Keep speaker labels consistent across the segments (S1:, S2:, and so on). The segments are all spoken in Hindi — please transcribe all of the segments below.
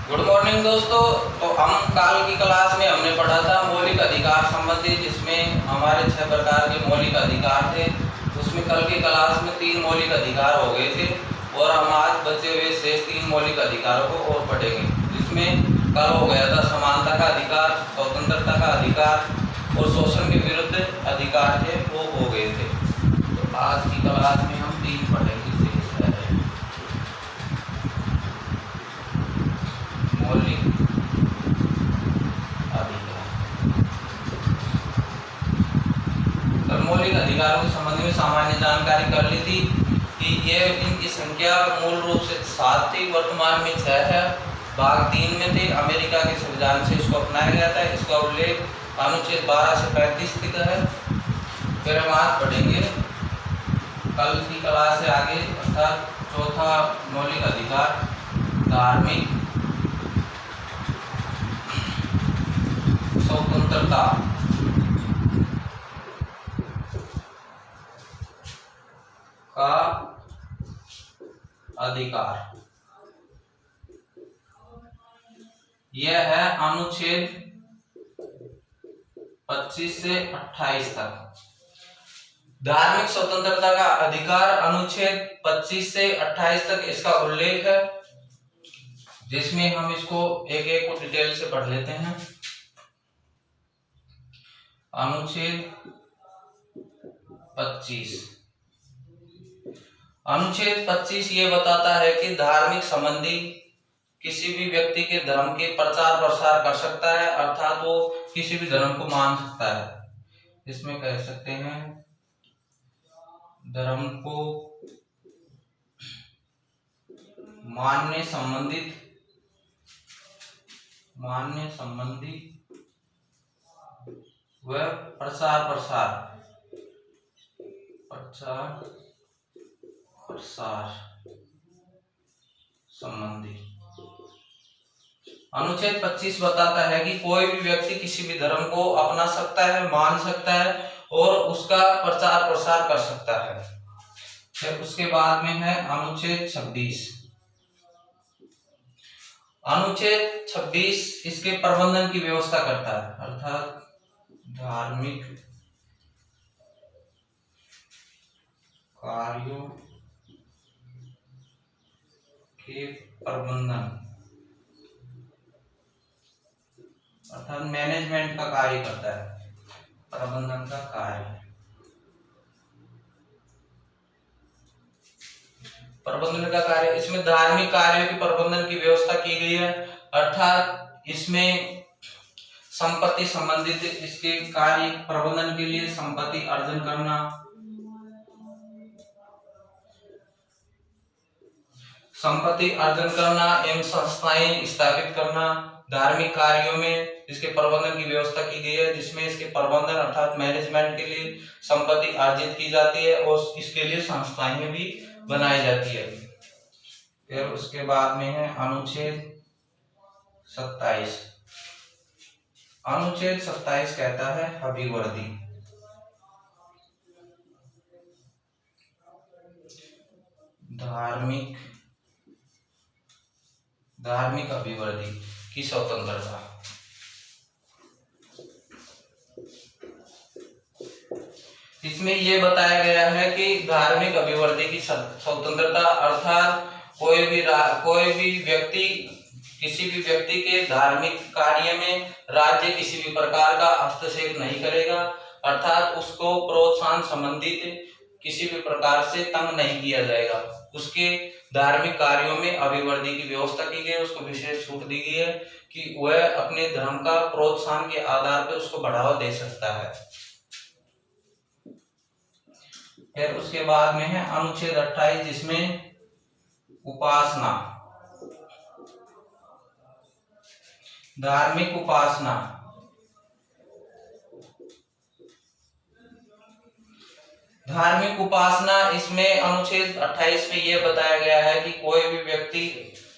S1: गुड मॉर्निंग दोस्तों। तो हम कल की क्लास में हमने पढ़ा था मौलिक अधिकार संबंधी, जिसमें हमारे 6 प्रकार के मौलिक अधिकार थे। उसमें कल की क्लास में 3 मौलिक अधिकार हो गए थे और हम आज बचे हुए शेष 3 मौलिक अधिकारों को और पढ़ेंगे। जिसमें कल हो गया था समानता का अधिकार, स्वतंत्रता का अधिकार और शोषण के विरुद्ध अधिकार थे, वो हो गए थे। तो आज की क्लास में हम 3 पढ़ेंगे। मौलिक अधिकार। तो मौलिक अधिकारों के संबंध में सामान्य जानकारी कर ली थी कि ये इनकी संख्या मूल रूप से 7 थी, वर्तमान में 6 है। भाग 3 में थे, अमेरिका के संविधान से इसको अपनाया गया था। इसका उल्लेख अनुच्छेद 12 से 35 तक है। फिर हम आज पढ़ेंगे कल की क्लास से आगे, अर्थात चौथा मौलिक अधिकार धार्मिक स्वतंत्रता। का अधिकार यह है अनुच्छेद 25 से 28 तक। धार्मिक स्वतंत्रता का अधिकार अनुच्छेद 25 से 28 तक इसका उल्लेख है, जिसमें हम इसको एक एक को डिटेल से पढ़ लेते हैं। अनुच्छेद 25 ये बताता है कि धार्मिक संबंधी किसी भी व्यक्ति के धर्म के प्रचार प्रसार कर सकता है, अर्थात वो किसी भी धर्म को मान सकता है। इसमें कह सकते हैं धर्म को मानने संबंधी व प्रचार प्रसार संबंधी। अनुच्छेद 25 बताता है कि कोई भी व्यक्ति किसी भी धर्म को अपना सकता है, मान सकता है और उसका प्रचार प्रसार कर सकता है। फिर उसके बाद में है अनुच्छेद 26। अनुच्छेद 26 इसके प्रबंधन की व्यवस्था करता है, अर्थात धार्मिक कार्यों के प्रबंधन, अर्थात मैनेजमेंट का कार्य करता है, प्रबंधन का कार्य। प्रबंधन का कार्य, इसमें धार्मिक कार्यों के प्रबंधन की व्यवस्था की गई है, अर्थात इसमें संपत्ति संबंधित इसके कार्य प्रबंधन के लिए संपत्ति अर्जन करना, एवं संस्थाएं स्थापित करना। धार्मिक कार्यों में इसके प्रबंधन की व्यवस्था की गई है, जिसमें इसके प्रबंधन अर्थात मैनेजमेंट के लिए संपत्ति अर्जित की जाती है और इसके लिए संस्थाएं भी बनाई जाती है। फिर उसके बाद में है अनुच्छेद 27। अनुच्छेद 27 कहता है अभिवर्ती। धार्मिक अभिवर्ती की स्वतंत्रता। इसमें यह बताया गया है कि धार्मिक अभिवर्ती की स्वतंत्रता, अर्थात कोई भी व्यक्ति किसी भी व्यक्ति के धार्मिक कार्य में राज्य किसी भी प्रकार का हस्तक्षेप नहीं करेगा, अर्थात उसको प्रोत्साहन संबंधित किसी भी प्रकार से तंग नहीं किया जाएगा। उसके धार्मिक कार्यों में अभिवर्ती की व्यवस्था की गई है, उसको विशेष छूट दी गई है कि वह अपने धर्म का प्रोत्साहन के आधार पर उसको बढ़ावा दे सकता है। फिर उसके बाद में है अनुच्छेद 28, जिसमें उपासना, धार्मिक उपासना। धार्मिक उपासना, इसमें अनुच्छेद 28 में यह बताया गया है कि कोई भी व्यक्ति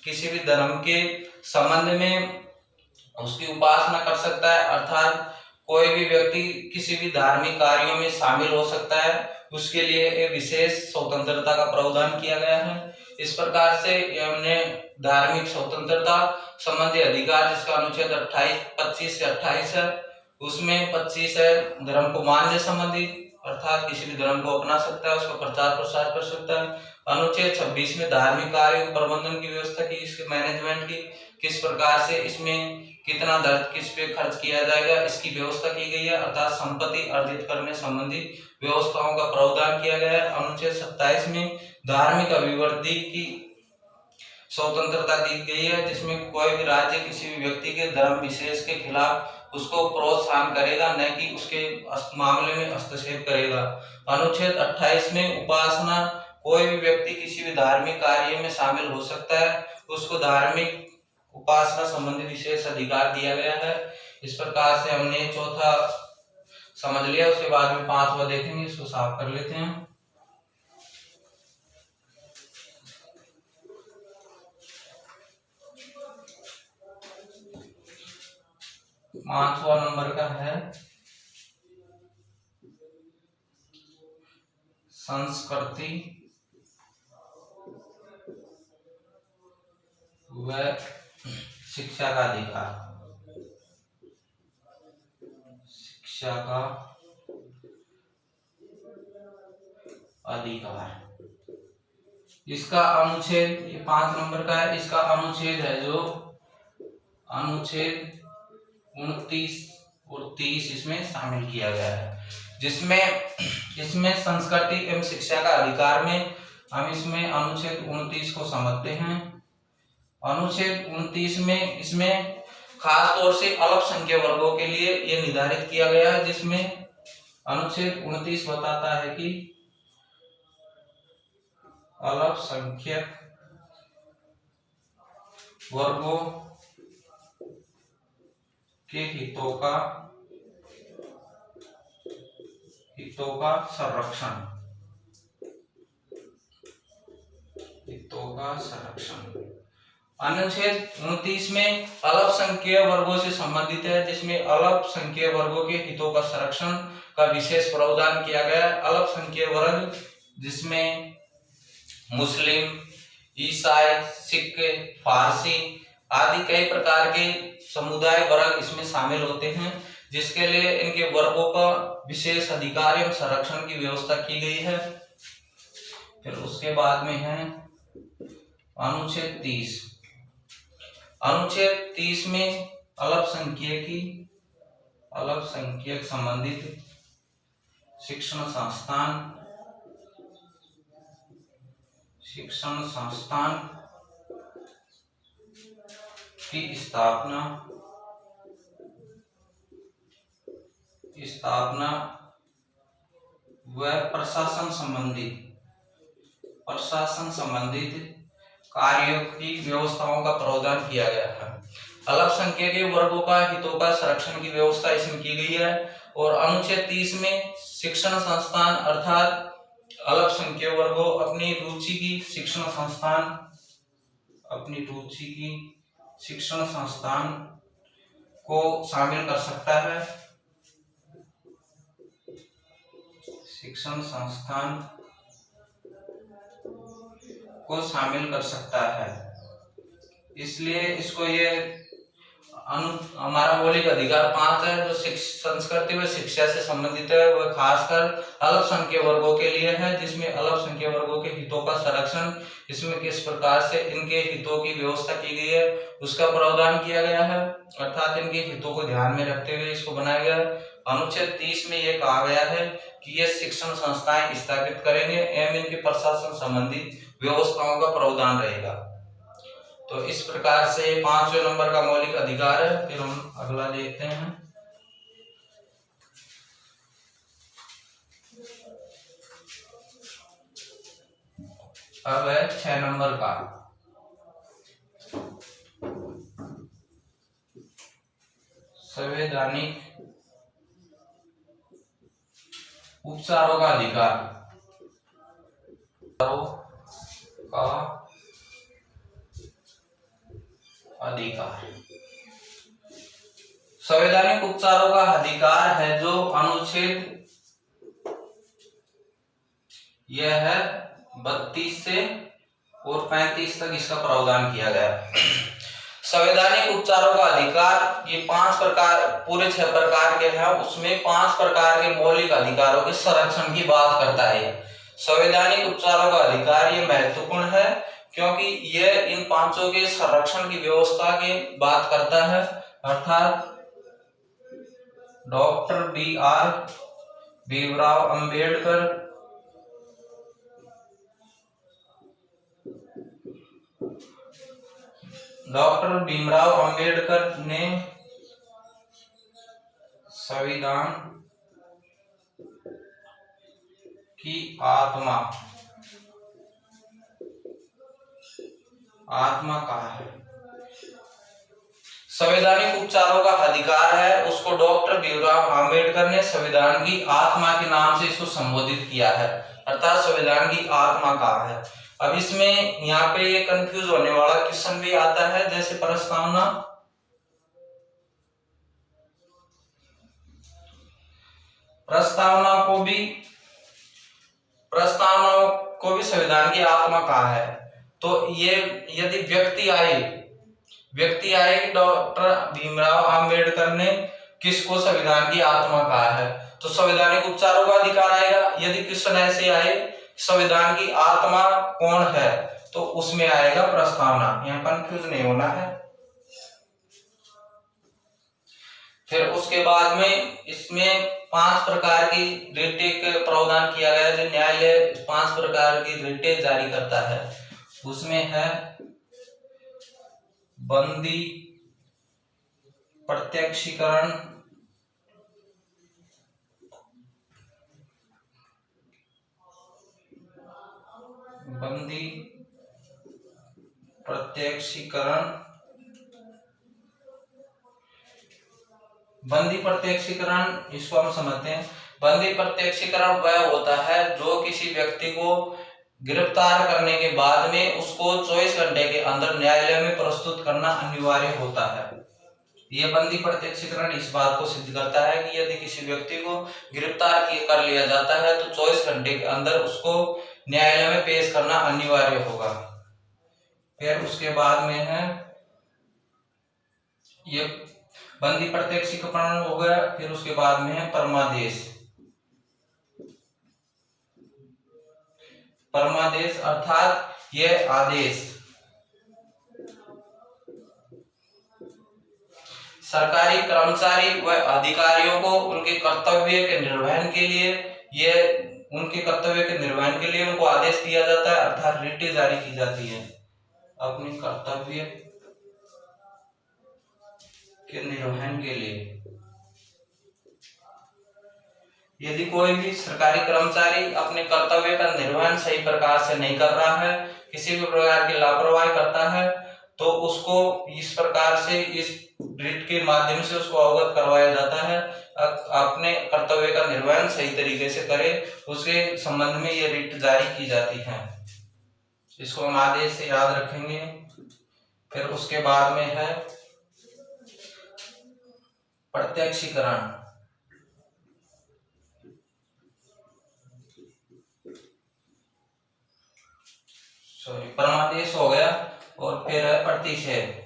S1: किसी भी धर्म के संबंध में उसकी उपासना कर सकता है, अर्थात कोई भी व्यक्ति किसी भी धार्मिक कार्यों में शामिल हो सकता है। उसके लिए एक विशेष स्वतंत्रता का प्रावधान किया गया है। इस प्रकार से हमने धार्मिक स्वतंत्रता संबंधी अधिकार जिसका अनुच्छेद 25 से 28 है, उसमें 25 है धर्म को मानने संबंधी, अर्थात किसी भी धर्म को अपना सकता है, उसका प्रचार प्रसार कर सकता है। अनुच्छेद 26 में धार्मिक कार्यों प्रबंधन की व्यवस्था की, इसके मैनेजमेंट की, किस प्रकार से इसमें कितना दर्ज किस पे खर्च किया जाएगा इसकी व्यवस्था की गई है, अर्थात संपत्ति अर्जित करने संबंधी व्यवस्थाओं का प्रावधान किया गया है। अनुच्छेद 27 में धार्मिक अभिवृद्धि की स्वतंत्रता दी गई है, जिसमें कोई भी राज्य किसी भी व्यक्ति के धर्म विशेष के खिलाफ उसको प्रोत्साहन करेगा, न कि उसके मामले में हस्तक्षेप करेगा। अनुच्छेद 28 में उपासना, कोई भी व्यक्ति किसी भी धार्मिक कार्य में शामिल हो सकता है, उसको धार्मिक उपासना संबंधी विशेष अधिकार दिया गया है। इस प्रकार से हमने चौथा समझ लिया, उसके बाद में पांचवा देखेंगे, इसको साफ कर लेते हैं। पांचवा नंबर का है संस्कृति व शिक्षा का अधिकार। शिक्षा का अधिकार, इसका अनुच्छेद, ये 5 नंबर का है, इसका अनुच्छेद है जो अनुच्छेद 29 और 30 इसमें शामिल किया गया है, जिसमें इसमें संस्कृति एवं शिक्षा का अधिकार में हम इसमें अनुच्छेद 29 को समझते हैं। अनुच्छेद 29 में इसमें खास तौर से अल्पसंख्यक वर्गों के लिए यह निर्धारित किया गया है, जिसमें अनुच्छेद 29 बताता है कि अल्पसंख्यक वर्गों के हितों का संरक्षण, अनुच्छेद 29 में अल्पसंख्यक वर्गों से संबंधित है, जिसमें अल्पसंख्यक वर्गों के हितों का संरक्षण का विशेष प्रावधान किया गया है। अल्पसंख्यक वर्ग जिसमें मुस्लिम, ईसाई, सिख, फारसी आदि कई प्रकार के समुदाय वर्ग इसमें शामिल होते हैं, जिसके लिए इनके वर्गों का विशेष अधिकार एवं संरक्षण की व्यवस्था की गई है। फिर उसके बाद में है अनुच्छेद 30। अनुच्छेद 30 में अल्पसंख्यक संबंधित शिक्षण संस्थान की स्थापना व प्रशासन संबंधित कार्यों की व्यवस्थाओं का प्रावधान किया गया है। अल्पसंख्यक वर्गों का हितों का संरक्षण की व्यवस्था इसमें की गई है। और अनुच्छेद 30 में शिक्षण संस्थान, अर्थात अल्पसंख्यक वर्गों अपनी रुचि की शिक्षण संस्थान को शामिल कर सकता है। शिक्षण संस्थान को शामिल कर सकता है, इसलिए इसको ये हमारा मौलिक अधिकार 5 है, जो संस्कृति व शिक्षा से संबंधित है, वह खासकर अल्पसंख्यक वर्गों के लिए है, जिसमें अल्पसंख्यक वर्गों के हितों का संरक्षण, इसमें किस प्रकार से इनके हितों की व्यवस्था की गई है उसका प्रावधान किया गया है, अर्थात इनके हितों को ध्यान में रखते हुए इसको बनाया गया है। अनुच्छेद 30 में यह कहा गया है कि ये शिक्षण संस्थाएं स्थापित करेंगे एवं इनके प्रशासन संबंधित व्यवस्थाओं का प्रावधान रहेगा। तो इस प्रकार से 5वें नंबर का मौलिक अधिकार है। फिर हम अगला देखते हैं। अब है 6 नंबर का संवैधानिक उपचारों का अधिकार। संवैधानिक उपचारों का अधिकार है जो अनुच्छेद यह है 32 से और 35 तक इसका प्रावधान किया गया। संवैधानिक उपचारों का अधिकार, ये 5 प्रकार, पूरे 6 प्रकार के हैं, उसमें 5 प्रकार के मौलिक अधिकारों के संरक्षण की बात करता है। संवैधानिक उपचारों का अधिकार ये महत्वपूर्ण है क्योंकि यह इन 5 के संरक्षण की व्यवस्था की बात करता है। अर्थात डॉक्टर B.R. भीमराव अंबेडकर ने संविधान की आत्मा कहा है। संवैधानिक उपचारों का अधिकार है, उसको डॉक्टर भीमराव अंबेडकर ने संविधान की आत्मा के नाम से इसको संबोधित किया है। अर्थात संविधान की आत्मा कहा है। अब इसमें यहाँ पे ये कंफ्यूज होने वाला क्वेश्चन भी आता है, जैसे प्रस्तावना को भी संविधान की आत्मा कहा है। तो ये यदि व्यक्ति आए डॉक्टर भीमराव अंबेडकर ने किसको संविधान की आत्मा कहा है, तो संवैधानिक उपचारों का अधिकार आएगा। यदि क्वेश्चन ऐसे आए संविधान की आत्मा कौन है, तो उसमें आएगा प्रस्तावना। यहाँ कंफ्यूज नहीं होना है। फिर उसके बाद में इसमें 5 प्रकार की रिटें का प्रावधान किया गया है, जो न्यायालय 5 प्रकार की रिटें जारी करता है। उसमें है बंदी प्रत्यक्षीकरण, बंदी प्रत्यक्षीकरण इसको हम समझते हैं। बंदी प्रत्यक्षीकरण वह होता है जो किसी व्यक्ति को गिरफ्तार करने के बाद में उसको 24 घंटे के अंदर न्यायालय में प्रस्तुत करना अनिवार्य होता है। यह बंदी प्रत्यक्षीकरण इस बात को सिद्ध करता है कि यदि किसी व्यक्ति को गिरफ्तार कर लिया जाता है तो 24 घंटे के अंदर उसको न्यायालय में पेश करना अनिवार्य होगा। फिर उसके बाद में है ये बंदी प्रत्यक्षीकरण हो गया। फिर उसके बाद में है परमादेश, अर्थात यह आदेश सरकारी कर्मचारी व अधिकारियों को उनके कर्तव्य के निर्वहन के लिए उनको आदेश दिया जाता है, अर्थात रिटें जारी की जाती है अपने कर्तव्य के निर्वहन के लिए। यदि कोई भी सरकारी कर्मचारी अपने कर्तव्य का निर्वहन सही प्रकार से नहीं कर रहा है, किसी भी प्रकार की लापरवाही करता है, तो उसको इस प्रकार से इस रिट के माध्यम से उसको अवगत करवाया जाता है। अपने कर्तव्य का निर्वहन सही तरीके से करे, उसके संबंध में ये रिट जारी की जाती है। इसको हम आदेश से याद रखेंगे। फिर उसके बाद में है प्रत्यक्षीकरण, परमादेश हो गया। और फिर है प्रतिषेध।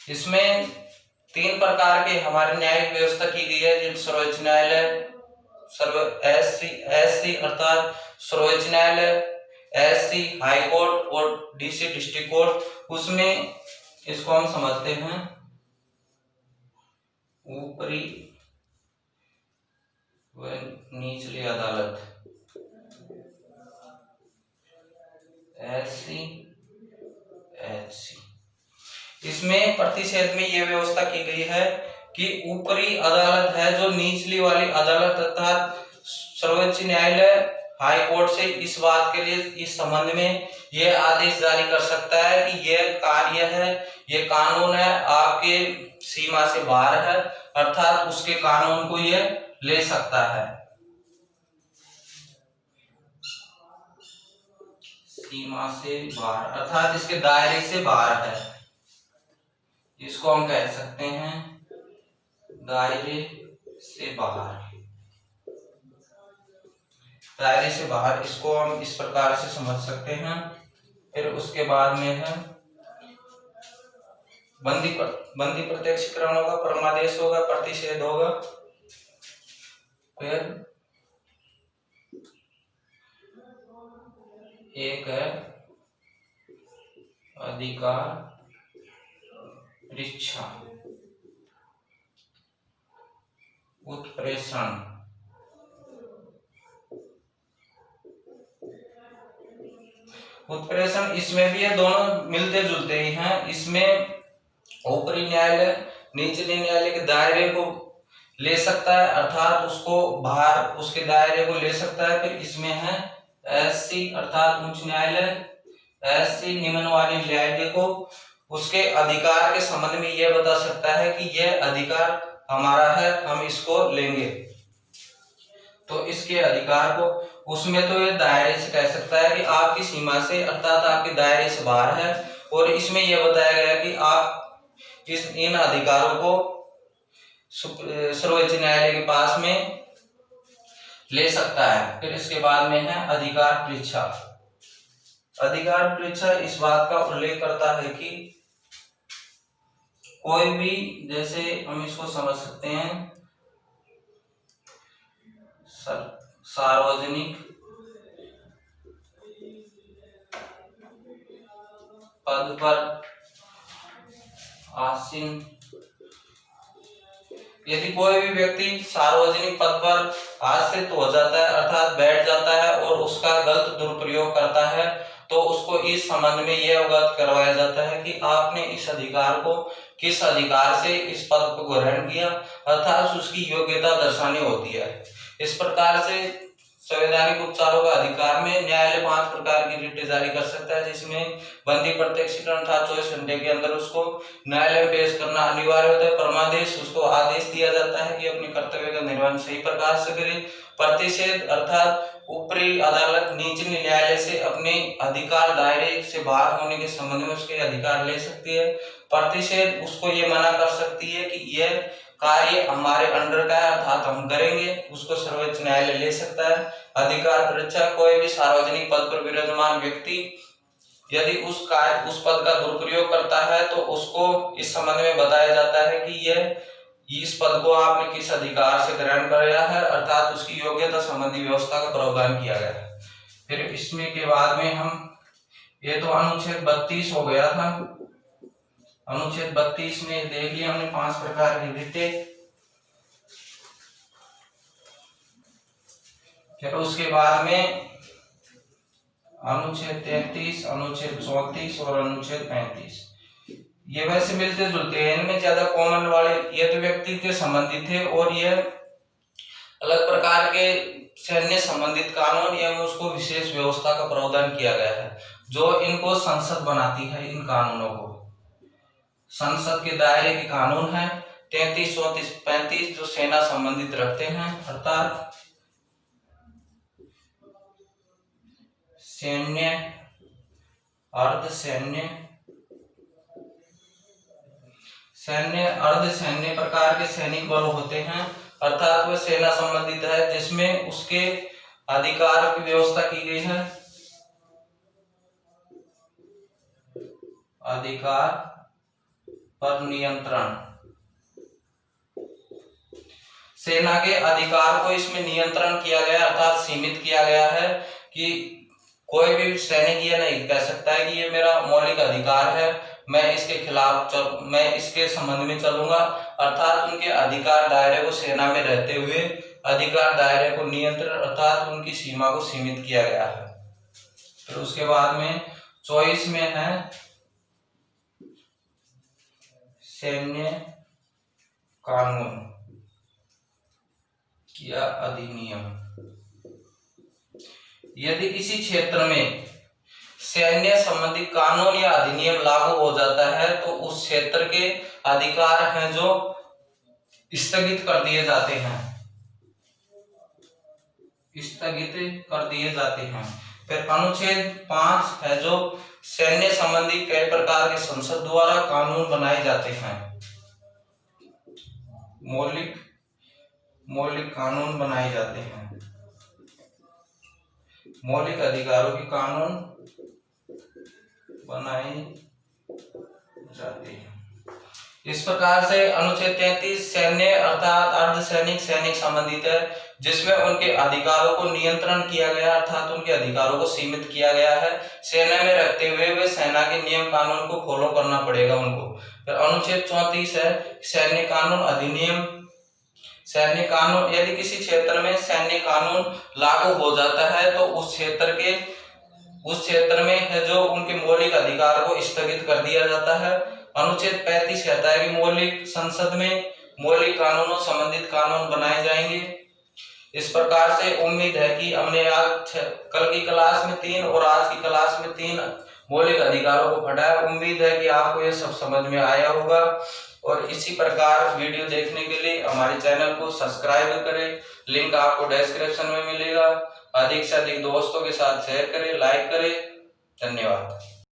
S1: इसमें 3 प्रकार के हमारे न्यायिक व्यवस्था की गई है, जिन सर्वोच्च न्यायालय, एससी अर्थात सर्वोच्च न्यायालय, एससी हाई कोर्ट और डीसी डिस्ट्रिक्ट कोर्ट। उसमें इसको हम समझते हैं ऊपरी व निचली अदालत, एससी एचसी। इसमें प्रतिषेध में यह व्यवस्था की गई है कि ऊपरी अदालत है जो निचली वाली अदालत अर्थात सर्वोच्च न्यायालय हाई कोर्ट से इस बात के लिए, इस संबंध में यह आदेश जारी कर सकता है कि यह कार्य है, यह कानून है, आपके सीमा से बाहर है, अर्थात उसके कानून को यह ले सकता है, सीमा से बाहर अर्थात इसके दायरे से बाहर है। इसको हम कह सकते हैं दायरे से बाहर। दायरे से बाहर, इसको हम इस प्रकार से समझ सकते हैं। फिर उसके बाद में है बंदी प्रत्यक्षीकरण होगा, परमादेश होगा, प्रतिषेध होगा। फिर एक है अधिकार परीक्षा, उत्प्रेषण, उत्प्रेषण इसमें भी ये दोनों मिलते जुलते ही हैं। इसमें ऊपरी न्यायालय निचले न्यायालय के दायरे को ले सकता है, अर्थात उसको बाहर उसके दायरे को ले सकता है। फिर इसमें है एससी अर्थात उच्च न्यायालय, एससी निम्न वाले न्यायालय को उसके अधिकार के संबंध में यह बता सकता है कि यह अधिकार हमारा है, हम इसको लेंगे। तो इसके अधिकार को उसमें तो ये दायरे से कह सकता है कि आपकी सीमा से अर्थात आपके दायरे से बाहर है, और इसमें यह बताया गया कि आप इन अधिकारों को सर्वोच्च न्यायालय के पास में ले सकता है। फिर इसके बाद में है अधिकार परीक्षा। अधिकार परीक्षा इस बात का उल्लेख करता है कि कोई भी, जैसे हम इसको समझ सकते हैं, सार्वजनिक पद पर आसीन, यदि कोई भी व्यक्ति सार्वजनिक पद पर आश्रित हो जाता है अर्थात बैठ जाता है और उसका गलत दुरुपयोग करता है, तो उसको इस संबंध में यह अवगत करवाया जाता है कि आपने इस अधिकार को किस अधिकार से इस पद को ग्रहण किया, अर्थात उसकी योग्यता दर्शानी होती है। इस प्रकार से संवैधानिक उपचारों का अधिकार में न्यायालय 5 प्रकार की रिटें जारी कर सकता है, जिसमें बंदी प्रत्यक्षीकरण अर्थात 24 घंटे के अंदर उसको न्यायालय में पेश करना अनिवार्य होता है। परमादेश उसको आदेश दिया जाता है कि अपने कर्तव्य का निर्वहन सही प्रकार से करे। प्रतिषेध अर्थात ऊपरी अदालत निचले न्यायालय से अपने अधिकार दायरे से बाहर होने के संबंध में उसके अधिकार ले सकती है। प्रतिषेध उसको ये मना कर सकती है कि यह कार्य हमारे अंडर का है अर्थात हम करेंगे, उसको सर्वोच्च न्यायालय ले सकता है। अधिकार परीक्षा, कोई भी सार्वजनिक पद पर विराजमान व्यक्ति यदि उस पद का दुरुपयोग करता है तो उसको इस संबंध में बताया जाता है कि यह इस पद को आपने किस अधिकार से ग्रहण किया है, अर्थात उसकी योग्यता संबंधी व्यवस्था का प्रावधान किया गया है। फिर इसमें के बाद में हम, ये तो अनुच्छेद 32 हो गया था। अनुच्छेद 32 में देख लिया हमने 5 प्रकार की रिटें। फिर उसके बाद में अनुच्छेद 33, अनुच्छेद 34 और अनुच्छेद 35, ये वैसे मिलते जुलते हैं, इनमें ज्यादा कॉमन वाले ये तो व्यक्ति के संबंधित थे और ये अलग प्रकार के सैन्य संबंधित कानून एवं उसको विशेष व्यवस्था का प्रावधान किया गया है, जो इनको संसद बनाती है। इन कानूनों को संसद के दायरे के कानून है। 33, 34, 35 जो सेना संबंधित रखते हैं, अर्थात सैन्य, अर्धसैन्य, सैन्य, अर्धसैन्य प्रकार के सैनिक बल होते हैं, अर्थात वह सेना संबंधित है जिसमें उसके अधिकार की व्यवस्था की गई है। अधिकार पर नियंत्रण, सेना के अधिकार को इसमें नियंत्रण किया गया अर्थात सीमित किया गया है कि कोई भी सैनिक ये नहीं कह सकता है कि ये मेरा मौलिक अधिकार है, मैं इसके खिलाफ मैं इसके संबंध में चलूंगा, अर्थात उनके अधिकार दायरे को सेना में रहते हुए अधिकार दायरे को नियंत्रण अर्थात उनकी सीमा को सीमित किया गया है। फिर उसके बाद में 24 में है सैन्य कानून या अधिनियम। यदि किसी क्षेत्र में सैन्य संबंधी कानून या अधिनियम लागू हो जाता है तो उस क्षेत्र के अधिकार हैं जो स्थगित कर दिए जाते हैं, स्थगित कर दिए जाते हैं। फिर अनुच्छेद 5 है जो सैन्य संबंधी कई प्रकार के संसद द्वारा कानून बनाए जाते हैं, मौलिक कानून बनाए जाते हैं। मौलिक अधिकारों की कानून बनाई जाती है। इस प्रकार से अनुच्छेद 33 सैन्य अर्थात अर्धसैनिक सैनिक संबंधित है, जिसमें उनके अधिकारों को नियंत्रण किया गया अर्थात उनके अधिकारों को सीमित किया गया है। सेना में रखते हुए वे सेना के नियम कानून को फॉलो करना पड़ेगा उनको। फिर अनुच्छेद 34 है सैन्य कानून अधिनियम। सैन्य कानून, यदि किसी क्षेत्र में सैन्य कानून लागू हो जाता है तो उस क्षेत्र में है जो उनके मौलिक अधिकार को स्थगित कर दिया जाता है। अनुच्छेद 35 कहता है कि मौलिक संसद में मौलिक कानूनों संबंधित कानून बनाए जाएंगे। इस प्रकार से उम्मीद है कि हमने आज कल की क्लास में 3 और आज की क्लास में 3 मौलिक अधिकारों को पढ़ा है। उम्मीद है कि आपको ये सब समझ में आया होगा और इसी प्रकार वीडियो देखने के लिए हमारे चैनल को सब्सक्राइब करें। लिंक आपको डिस्क्रिप्शन में मिलेगा। अधिक से अधिक दोस्तों के साथ शेयर करें, लाइक करें। धन्यवाद।